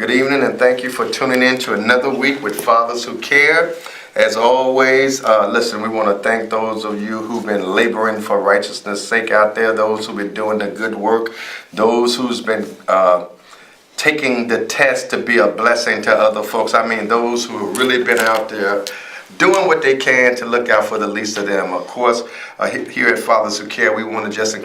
Good evening, and thank you for tuning in to another week with Fathers Who Care. As always, listen, we want to thank those of you who've been laboring for righteousness' sake out there, those who've been doing the good work, those who's been taking the test to be a blessing to other folks. I mean, those who have really been out there doing what they can to look out for the least of them. Of course, here at Fathers Who Care, we want to just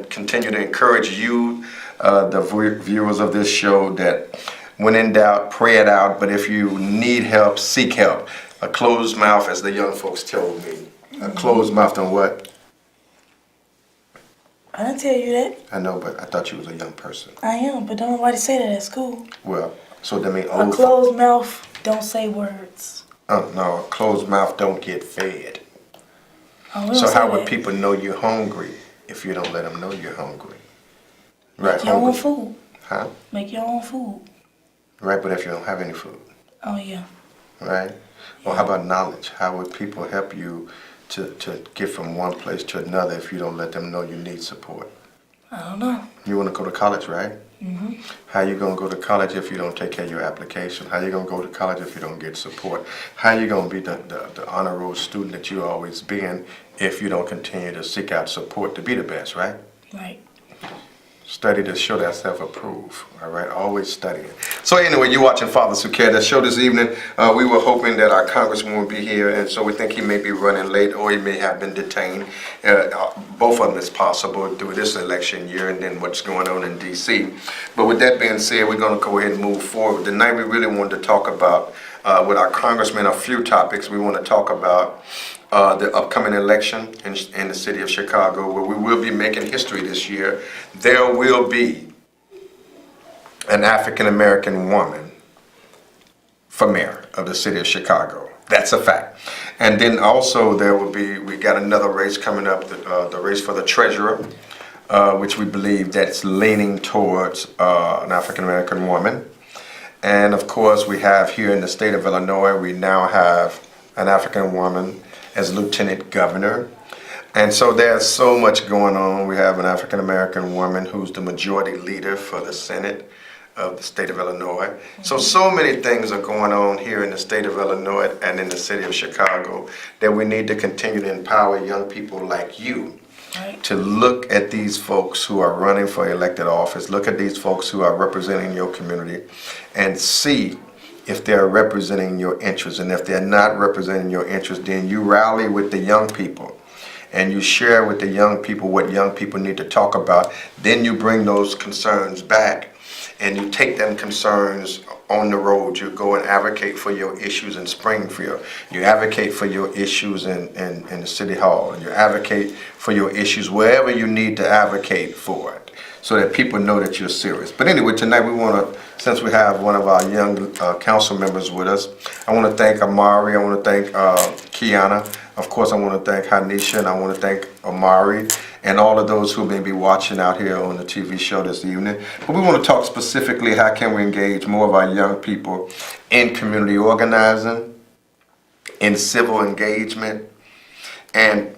continue to encourage you, the viewers of this show, that when in doubt, pray it out. But if you need help, seek help. A closed mouth, as the young folks told me. A closed mouth on what? I didn't tell you that. I know, but I thought you was a young person. I am, but don't nobody say that at school. Well, so that means a closed mouth don't say words. No, a closed mouth don't get fed. Oh, so how would people know you're hungry if you don't let them know you're hungry? Right, make your own food. Huh? Make your own food. Right, but if you don't have any food. Oh, yeah. Right? Well, how about knowledge? How would people help you to get from one place to another if you don't let them know you need support? I don't know. You want to go to college, right? Mm-hmm. How you going to go to college if you don't take care of your application? How you going to go to college if you don't get support? How you going to be the honor roll student that you always been if you don't continue to seek out support to be the best, right? Right. Study to show thyself approved, all right? Always studying. So anyway, you're watching Fathers Who Care. The show this evening, we were hoping that our congressman would be here, and so we think he may be running late or he may have been detained. Both of them is possible through this election year and then what's going on in D.C. But with that being said, we're going to go ahead and move forward. Tonight we really wanted to talk about, with our congressman, a few topics. We want to talk about the upcoming election in the city of Chicago, where we will be making history this year. There will be an African-American woman for mayor of the city of Chicago. That's a fact. And then also there will be, we got another race coming up, the race for the treasurer, which we believe that's leaning towards an African-American woman. And of course we have here in the state of Illinois, we now have an African woman as lieutenant governor. And so there's so much going on. We have an African American woman who's the majority leader for the Senate of the state of Illinois. So many things are going on here in the state of Illinois and in the city of Chicago that we need to continue to empower young people like you to look at these folks who are running for elected office, look at these folks who are representing your community, and see if they're representing your interests. And if they're not representing your interests, then you rally with the young people and you share with the young people what young people need to talk about. Then you bring those concerns back and you take them concerns on the road. You go and advocate for your issues in Springfield. You advocate for your issues in the city hall. You advocate for your issues wherever you need to advocate for it, so that people know that you're serious. But anyway, tonight we want to, since we have one of our young council members with us, I want to thank Amari, I want to thank Kiana, of course I want to thank Hanisha, and I want to thank Amari, and all of those who may be watching out here on the TV show this evening. But we want to talk specifically, how can we engage more of our young people in community organizing, in civil engagement, and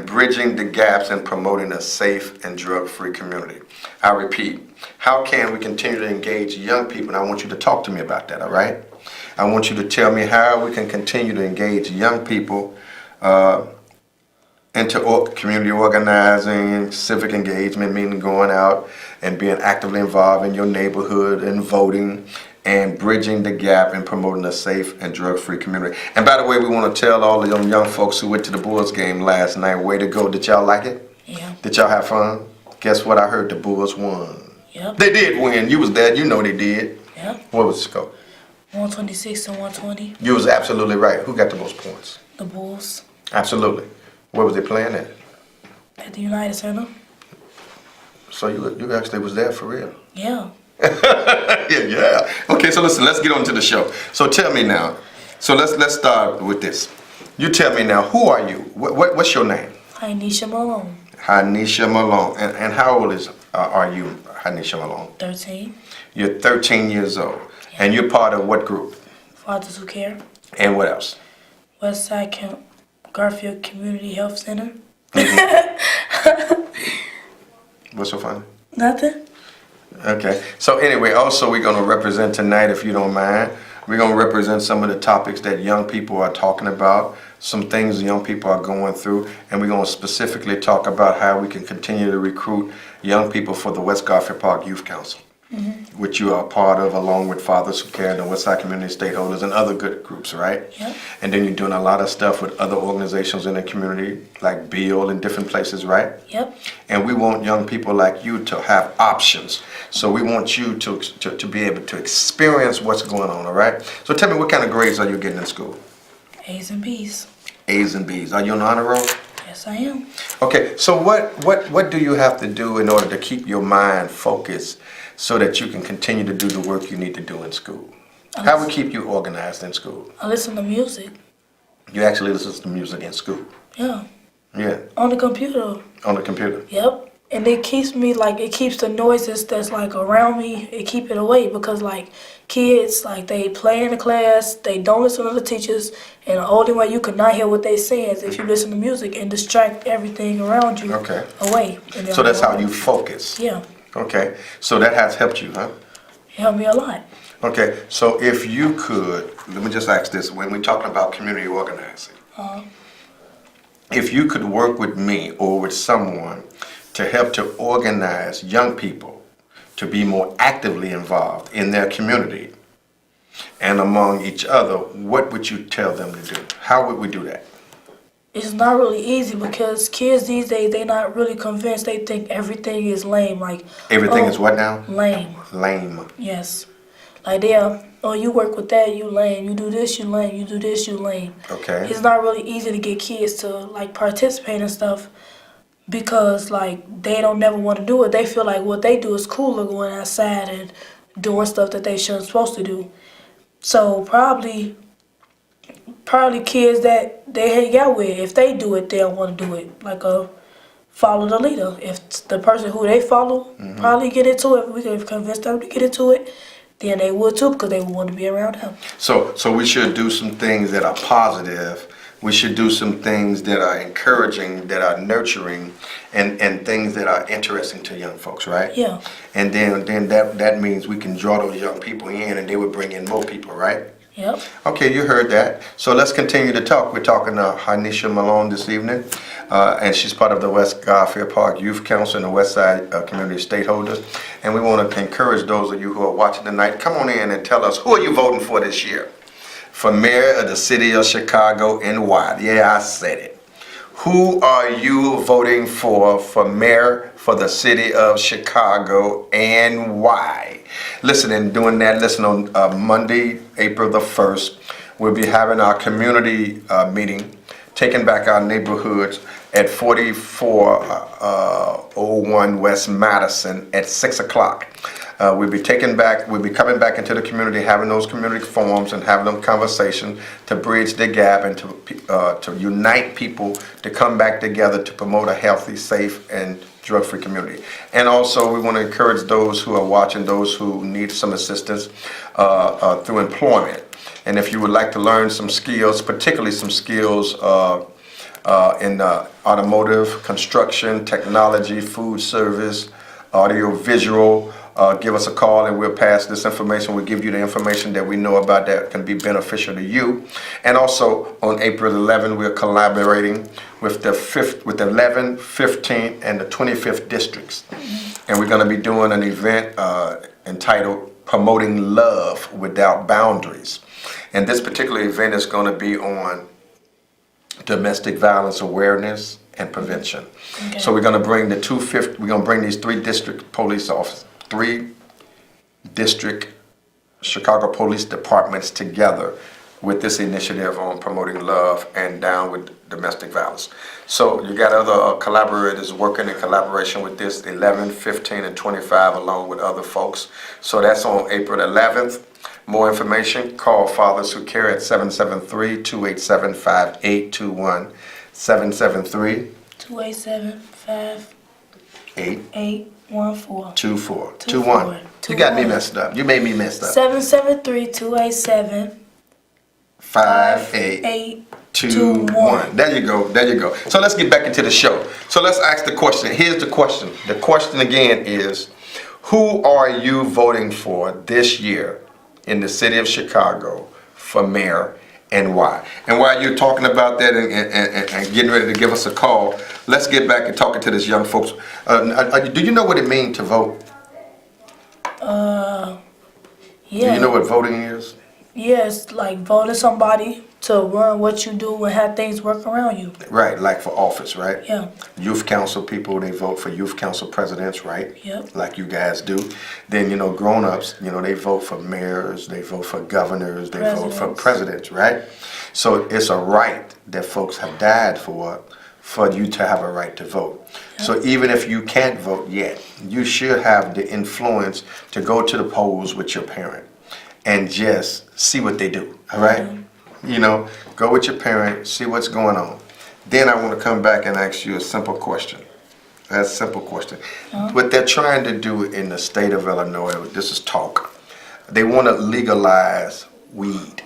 bridging the gaps and promoting a safe and drug-free community. I repeat, how can we continue to engage young people? And I want you to talk to me about that, all right? I want you to tell me how we can continue to engage young people into community organizing, civic engagement, meaning going out and being actively involved in your neighborhood and voting, and bridging the gap and promoting a safe and drug-free community. And by the way, we want to tell all of them young folks who went to the Bulls game last night, way to go. Did y'all like it? Yeah. Did y'all have fun? Guess what? I heard the Bulls won. Yep. They did win. You was there. You know they did. Yep. What was the score? 126 to 120. You was absolutely right. Who got the most points? The Bulls. Absolutely. Where was they playing at? At the United Center. So you actually was there for real? Yeah. yeah. Okay, so listen, let's get on to the show. So tell me now. So let's start with this. You tell me now, who are you? What's your name? Hanisha Malone. Hanisha Malone. And how old are you, Hanisha Malone? 13. You're 13 years old. Yeah. And you're part of what group? Fathers Who Care. And what else? Westside Camp Garfield Community Health Center. What's so funny? Nothing. Okay. So anyway, also we're going to represent tonight, if you don't mind. We're going to represent some of the topics that young people are talking about, some things young people are going through, and we're going to specifically talk about how we can continue to recruit young people for the West Garfield Park Youth Council, which you are a part of, along with Fathers Who Care, the Westside Community Stakeholders, and other good groups, right? Yep. And then you're doing a lot of stuff with other organizations in the community, like Bill and different places, right? Yep. And we want young people like you to have options. So we want you to be able to experience what's going on, all right? So tell me, what kind of grades are you getting in school? A's and B's. A's and B's. Are you on the honor roll? Yes, I am. Okay, so what do you have to do in order to keep your mind focused so that you can continue to do the work you need to do in school? How would keep you organized in school? I listen to music. You actually listen to music in school? Yeah. Yeah, On the computer. on the computer. Yep. And it keeps me, like, it keeps the noises that's, like, around me, it keep it away because, like, kids, like, they play in the class, they don't listen to the teachers, and the only way you cannot hear what they saying is if you listen to music and distract everything around you Okay. away. And then So that's how you focus. Yeah. Okay, so that has helped you, huh? It helped me a lot. Okay, so if you could, let me just ask this, when we're talking about community organizing, if you could work with me or with someone to help to organize young people to be more actively involved in their community and among each other, what would you tell them to do? How would we do that? It's not really easy because kids these days, they not really convinced. They think everything is lame. Like Everything is what now? Lame. Lame. Yes. Like they are, oh, you work with that, you lame. You do this, you lame. You do this, you lame. Okay. It's not really easy to get kids to like participate in stuff because like they don't never want to do it. They feel like what they do is cooler, going outside and doing stuff that they shouldn't supposed to do. So probably kids that they hang out with, if they do it, they'll want to do it. Like follow the leader. If the person who they follow probably get into it, we can convince them to get into it, then they would too because they would want to be around him. So we should do some things that are positive. We should do some things that are encouraging, that are nurturing, and things that are interesting to young folks, right? Yeah. And then that means we can draw those young people in, and they would bring in more people, right? Yep. Okay, you heard that. So let's continue to talk. We're talking to Hanisha Malone this evening, and she's part of the West Garfield Park Youth Council and the Westside Community Stakeholders. And we want to encourage those of you who are watching tonight, come on in and tell us, who are you voting for this year? For mayor of the city of Chicago and why? Yeah, I said it. Who are you voting for mayor for the city of Chicago and why? Listen, in doing that, listen, on Monday, April the 1st, we'll be having our community meeting, taking back our neighborhoods at 4401 West Madison at 6 o'clock. We'll be coming back into the community, having those community forums and having them conversations to bridge the gap and to unite people to come back together to promote a healthy, safe, and drug-free community. And also, we want to encourage those who are watching, those who need some assistance through employment. And if you would like to learn some skills, particularly some skills in automotive, construction, technology, food service, audio, visual, give us a call and we'll pass this information. We'll give you the information that we know about that can be beneficial to you. And also on April 11th, we're collaborating with the 11th, 15th, and the 25th districts. And we're going to be doing an event entitled Promoting Love Without Boundaries. And this particular event is going to be on domestic violence awareness and prevention. Okay. So we're going to bring these 3 district police officers, 3 district Chicago police departments together with this initiative on promoting love and down with domestic violence. So you got other collaborators working in collaboration with this, 11, 15, and 25, along with other folks. So that's on April 11th. More information, call Fathers Who Care at 773-287-5821, 773-287-5814. You got me messed up. You made me messed up. 773-287-5821. There you go. So let's get back into the show. So let's ask the question. Here's the question. The question again is, Who are you voting for this year in the city of Chicago for mayor, and why? And while you're talking about that and getting ready to give us a call, let's get back and talking to this young folks. Do you know what it means to vote? Yeah. Do you know what voting is? Yes, like voting somebody to run what you do and have things work around you. Right, like for office, right? Yeah. Youth council people, they vote for youth council presidents, right? Yep. Like you guys do. Then, grown-ups, they vote for mayors, they vote for governors, they vote for presidents, right? So it's a right that folks have died for you to have a right to vote. Yep. So even if you can't vote yet, you should have the influence to go to the polls with your parent and just see what they do, all right? Mm-hmm. Go with your parent, see what's going on. Then I want to come back and ask you a simple question. That's a simple question. What they're trying to do in the state of Illinois, this is talk. They want to legalize weed.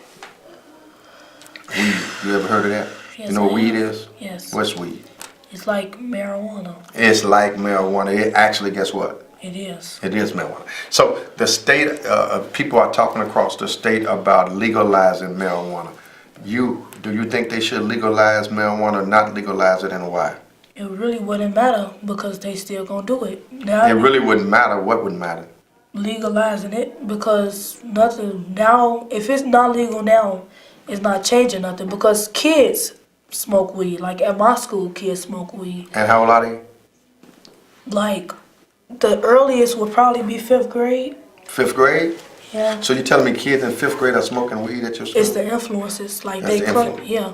Weed. You ever heard of that? Yes, you know what weed is? Yes. What's weed? It's like marijuana. It's like marijuana. It actually, guess what? It is. It is marijuana. So the state, people are talking across the state about legalizing marijuana. Do you think they should legalize marijuana or not legalize it, and why? It really wouldn't matter because they still gonna do it. Now, it really wouldn't matter. What would matter? Legalizing it, because nothing now, if it's not legal now, it's not changing nothing, because kids smoke weed. Like at my school, kids smoke weed. And how old are they? Like the earliest would probably be 5th grade. 5th grade? Yeah. So you're telling me kids in 5th grade are smoking weed at your school? It's the influences. Like That's they claim, yeah,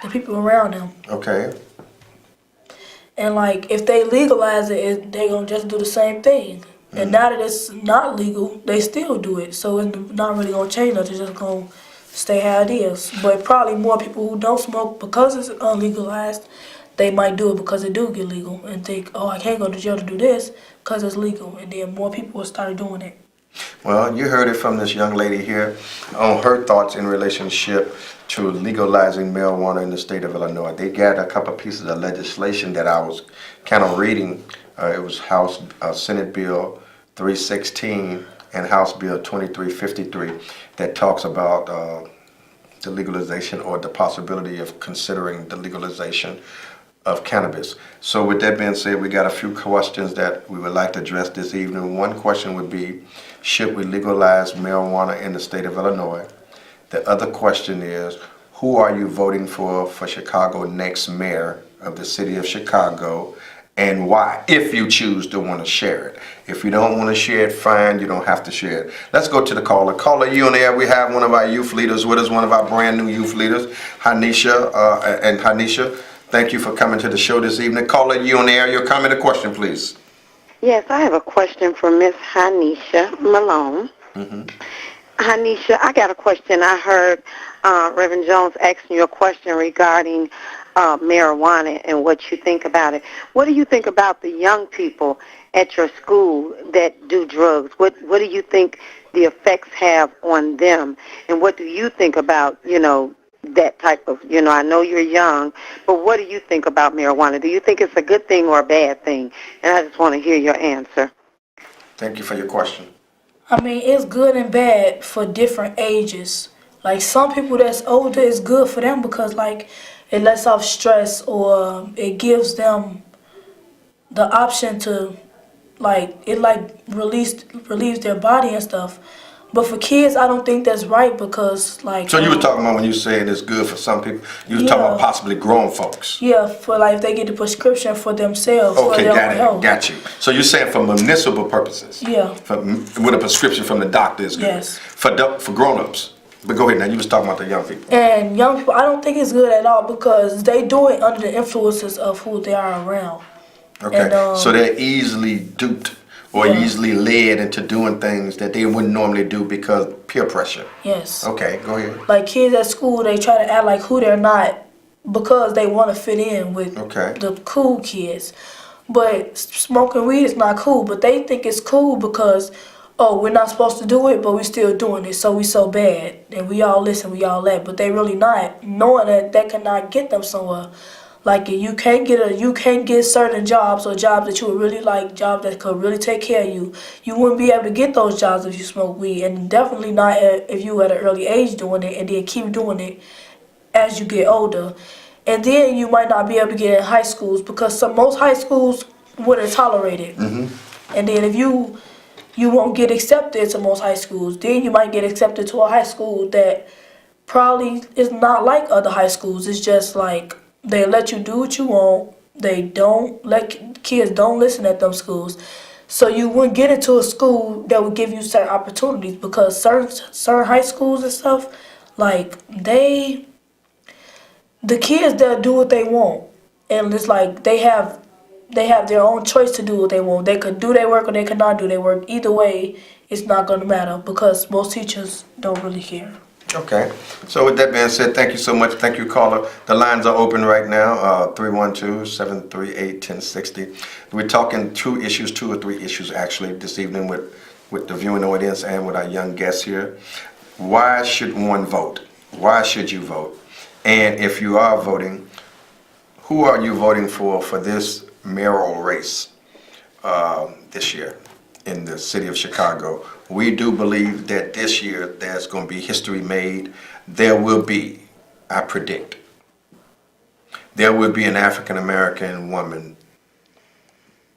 the people around them. Okay. And like if they legalize it, they gonna just do the same thing. And now that it's not legal, they still do it. So it's not really gonna change nothing. It's just gonna stay how it is. But probably more people who don't smoke because it's unlegalized, they might do it because it do get legal and think, oh, I can't go to jail to do this because it's legal. And then more people will start doing it. Well, you heard it from this young lady here on her thoughts in relationship to legalizing marijuana in the state of Illinois. They got a couple of pieces of legislation that I was kind of reading. It was House Senate Bill 316 and House Bill 2353 that talks about the legalization or the possibility of considering the legalization of cannabis. So with that being said, we got a few questions that we would like to address this evening. One question would be, should we legalize marijuana in the state of Illinois? The other question is, who are you voting for Chicago next mayor of the city of Chicago, and why, if you choose to want to share it? If you don't want to share it, fine, you don't have to share it. Let's go to the caller. Caller, you on air. We have one of our youth leaders with us, one of our brand new youth leaders, Hanisha. And Hanisha, thank you for coming to the show this evening. Caller, you on air. Your comment or question, please. Yes, I have a question for Miss Hanisha Malone. Mm-hmm. Hanisha, I got a question. I heard Reverend Jones asking you a question regarding marijuana and what you think about it. What do you think about the young people at your school that do drugs? What do you think the effects have on them? And what do you think about, that type of, I know you're young, but what do you think about marijuana? Do you think it's a good thing or a bad thing? And I just want to hear your answer. Thank you for your question. I mean, it's good and bad for different ages. Like some people that's older, it's good for them because like it lets off stress, or it gives them the option to relieves their body and stuff. But for kids, I don't think that's right because like. So you were talking about when you said it's good for some people, you were talking about possibly grown folks. Yeah, for like if they get the prescription for themselves. Okay, for their health. Got you. So you're saying for municipal purposes. Yeah. With a prescription from the doctor is good. Yes. For grown-ups. But go ahead now, you was talking about the young people. And young people, I don't think it's good at all because they do it under the influences of who they are around. Okay, and, so they're easily duped or easily led into doing things that they wouldn't normally do because peer pressure. Yes. Okay, go ahead. Like kids at school, they try to act like who they're not because they want to fit in with the cool kids. But smoking weed is not cool, but they think it's cool because, oh, we're not supposed to do it, but we still doing it, so we so bad. And we all listen, we all let, but they really not, knowing that cannot get them somewhere. Like you can't get certain jobs or jobs that you would really like, jobs that could really take care of you. You wouldn't be able to get those jobs if you smoke weed, and definitely not if you at an early age doing it and then keep doing it as you get older. And then you might not be able to get in high schools because most high schools wouldn't tolerate it. And then if you won't get accepted to most high schools, then you might get accepted to a high school that probably is not like other high schools. It's just like they let you do what you want. They don't let kids don't listen at them schools. So you wouldn't get into a school that would give you certain opportunities because certain high schools and stuff, like the kids they'll do what they want. And it's like they have their own choice to do what they want. They could do their work or they could not do their work. Either way, it's not gonna matter because most teachers don't really care. Okay. So with that being said, thank you so much. Thank you, caller. The lines are open right now, 312-738-1060. We're talking two or three issues actually this evening with the viewing audience and with our young guests here. Why should one vote? Why should you vote? And if you are voting, who are you voting for this mayoral race this year in the city of Chicago? We do believe that this year there's going to be history made. There will be, I predict, there will be an African American woman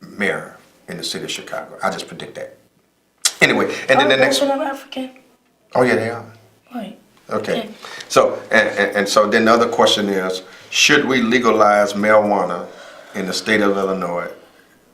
mayor in the city of Chicago. I just predict that. Anyway, and then the next. Both of them African. Oh yeah, they are. Right. Okay. So and so then the other question is, should we legalize marijuana in the state of Illinois?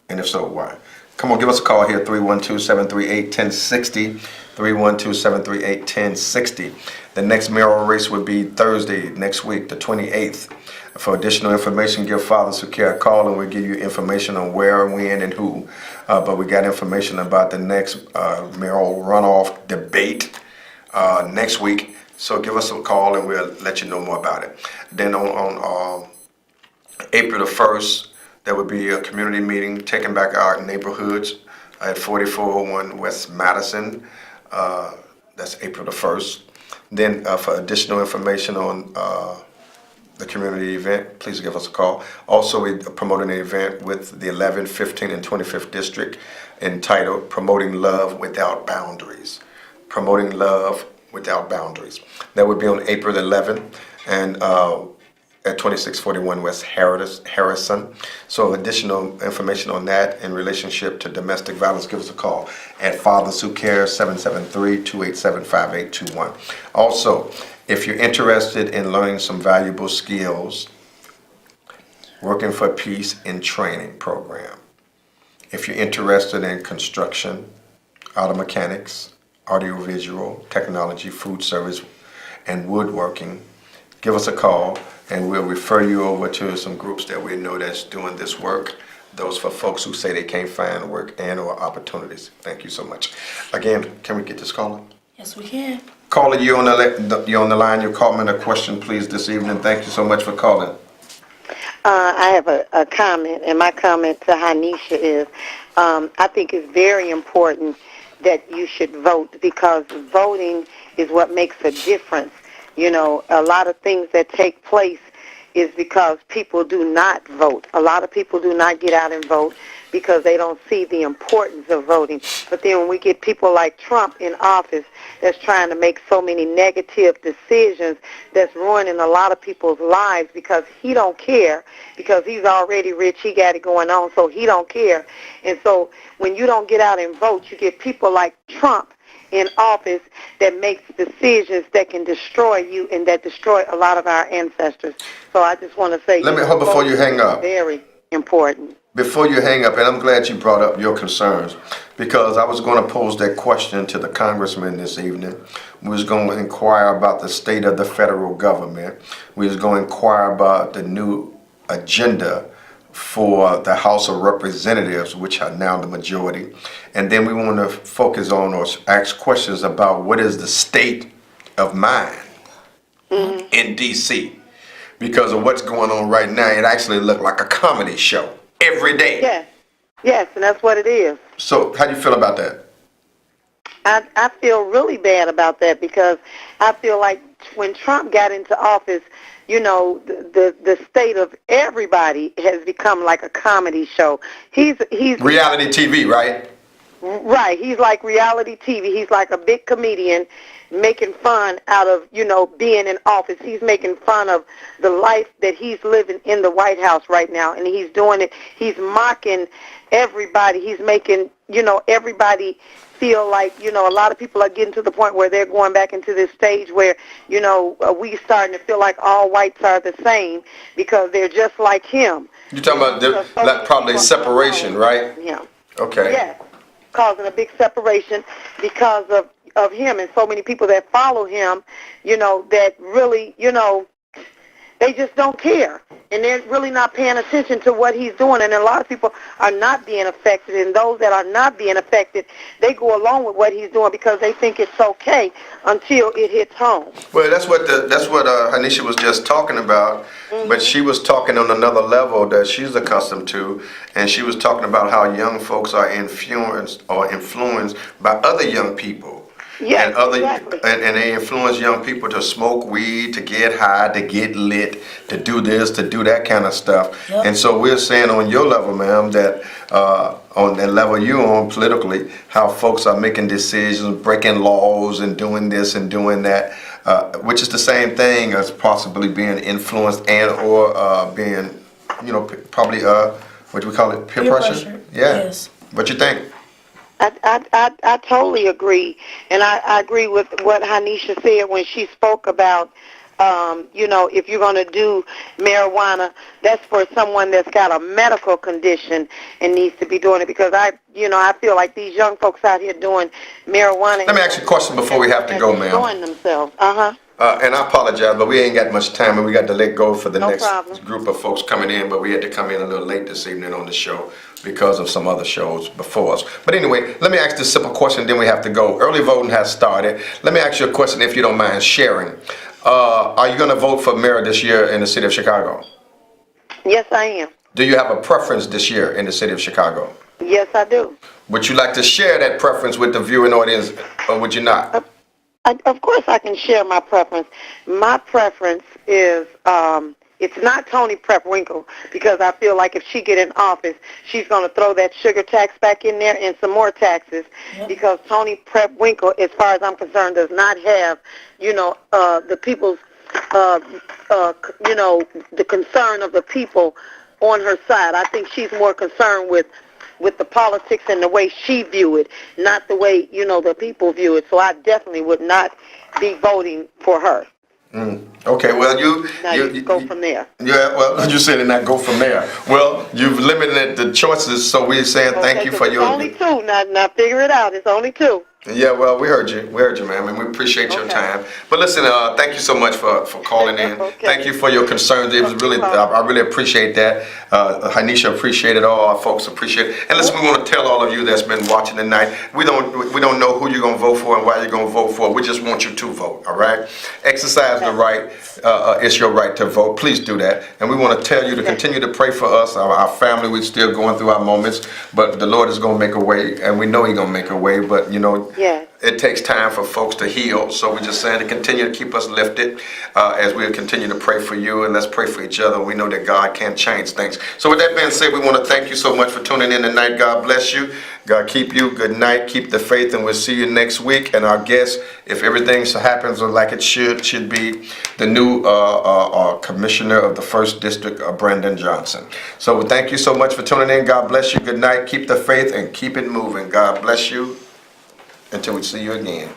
And if so, why? Come on, give us a call here, 312-738-1060, 312-738-1060. The next mayoral race would be Thursday next week, the 28th. For additional information, give Fathers Who Care a call and we'll give you information on where, when, and who. But we got information about the next mayoral runoff debate next week. So give us a call and we'll let you know more about it. Then on April the 1st, there will be a community meeting taking back our neighborhoods at 4401 West Madison. That's April the 1st. Then for additional information on the community event, please give us a call. Also, we're promoting an event with the 11th, 15th, and 25th District entitled Promoting Love Without Boundaries. Promoting Love Without Boundaries. That would be on April 11th and at 2641 West Harrison. So additional information on that in relationship to domestic violence, give us a call at Fathers Who Care, 773-287-5821. Also, if you're interested in learning some valuable skills, Working for Peace in Training program. If you're interested in construction, auto mechanics, audiovisual, technology, food service, and woodworking, give us a call and we'll refer you over to some groups that we know that's doing this work. Those for folks who say they can't find work and or opportunities. Thank you so much. Again, can we get this caller? Yes, we can. Caller, you're on the line. You're calling a question, please, this evening. Thank you so much for calling. I have a comment, and my comment to Hanisha is I think it's very important that you should vote because voting is what makes a difference. You know, a lot of things that take place is because people do not vote. A lot of people do not get out and vote because they don't see the importance of voting. But then when we get people like Trump in office that's trying to make so many negative decisions that's ruining a lot of people's lives because he don't care, because he's already rich, he got it going on, so he don't care. And so when you don't get out and vote, you get people like Trump in office that makes decisions that can destroy you and that destroy a lot of our ancestors. So I just want to say, let me hold before you hang up. Very important. Before you hang up, and I'm glad you brought up your concerns, because I was going to pose that question to the congressman this evening. We was going to inquire about the state of the federal government. We was going to inquire about the new agenda for the House of Representatives, which are now the majority. And then we want to focus on or ask questions about what is the state of mind in D.C. Because of what's going on right now. It actually looked like a comedy show every day. Yes, and that's what it is. So how do you feel about that? I feel really bad about that because I feel like when Trump got into office, the state of everybody has become like a comedy show. He's Reality TV, right? right. He's like reality TV. He's like a big comedian making fun out of, being in office. He's making fun of the life that he's living in the White House right now, and he's doing it. He's mocking everybody. He's making, everybody feel like, a lot of people are getting to the point where they're going back into this stage where, we starting to feel like all whites are the same because they're just like him. You're talking about probably separation, right? Yeah. Okay. Yes, causing a big separation because of him and so many people that follow him, that really, they just don't care. And they're really not paying attention to what he's doing. And a lot of people are not being affected. And those that are not being affected, they go along with what he's doing because they think it's okay until it hits home. Well, that's what Hanisha was just talking about. Mm-hmm. But she was talking on another level that she's accustomed to. And she was talking about how young folks are influenced by other young people. Yes, exactly. And they influence young people to smoke weed, to get high, to get lit, to do this, to do that kind of stuff. Yep. And so we're saying on your level, ma'am, that on the level you're on politically, how folks are making decisions, breaking laws, and doing this and doing that, which is the same thing as possibly being influenced and or being, probably what do we call it, peer pressure? Yeah. Yes. What you think? I totally agree, and I agree with what Hanisha said when she spoke about, if you're going to do marijuana, that's for someone that's got a medical condition and needs to be doing it because I feel like these young folks out here doing marijuana. Let me ask you a question before we have to go, ma'am. Enjoying themselves. And I apologize, but we ain't got much time, and we got to let go for the next group of folks coming in, but we had to come in a little late this evening on the show because of some other shows before us. But anyway, let me ask this simple question, then we have to go. Early voting has started. Let me ask you a question, if you don't mind sharing. Are you going to vote for mayor this year in the city of Chicago? Yes, I am. Do you have a preference this year in the city of Chicago? Yes, I do. Would you like to share that preference with the viewing audience, or would you not? Of course I can share my preference. My preference is, it's not Toni Prep-Winkle because I feel like if she get in office, she's going to throw that sugar tax back in there and some more taxes because Toni Prep-Winkle, as far as I'm concerned, does not have, the people's, the concern of the people on her side. I think she's more concerned with the politics and the way she view it, not the way, the people view it. So I definitely would not be voting for her. Okay, well, you go from there. Yeah, well, you said not go from there. Well, you've limited the choices, so we're saying thank you for your... It's only two. Now figure it out. It's only two. Yeah, well, we heard you. We heard you, ma'am, and we appreciate your time. But listen, thank you so much for calling in. Okay. Thank you for your concerns. It was really, I really appreciate that. Hanisha appreciated it. All our folks appreciate it. And listen, we want to tell all of you that's been watching tonight, we don't know who you're going to vote for and why you're going to vote for. We just want you to vote, all right? Exercise the right. It's your right to vote. Please do that. And we want to tell you to continue to pray for us, our family. We're still going through our moments, but the Lord is going to make a way, and we know He's going to make a way, but, it takes time for folks to heal, so we're just saying to continue to keep us lifted as we continue to pray for you, and let's pray for each other. We know that God can change things. So with that being said, we want to thank you so much for tuning in tonight. God bless you. God keep you. Good night. Keep the faith, and we'll see you next week. And our guest, if everything happens like it should be the new commissioner of the 1st District, Brandon Johnson. So thank you so much for tuning in. God bless you. Good night. Keep the faith and keep it moving. God bless you. Until we see you again.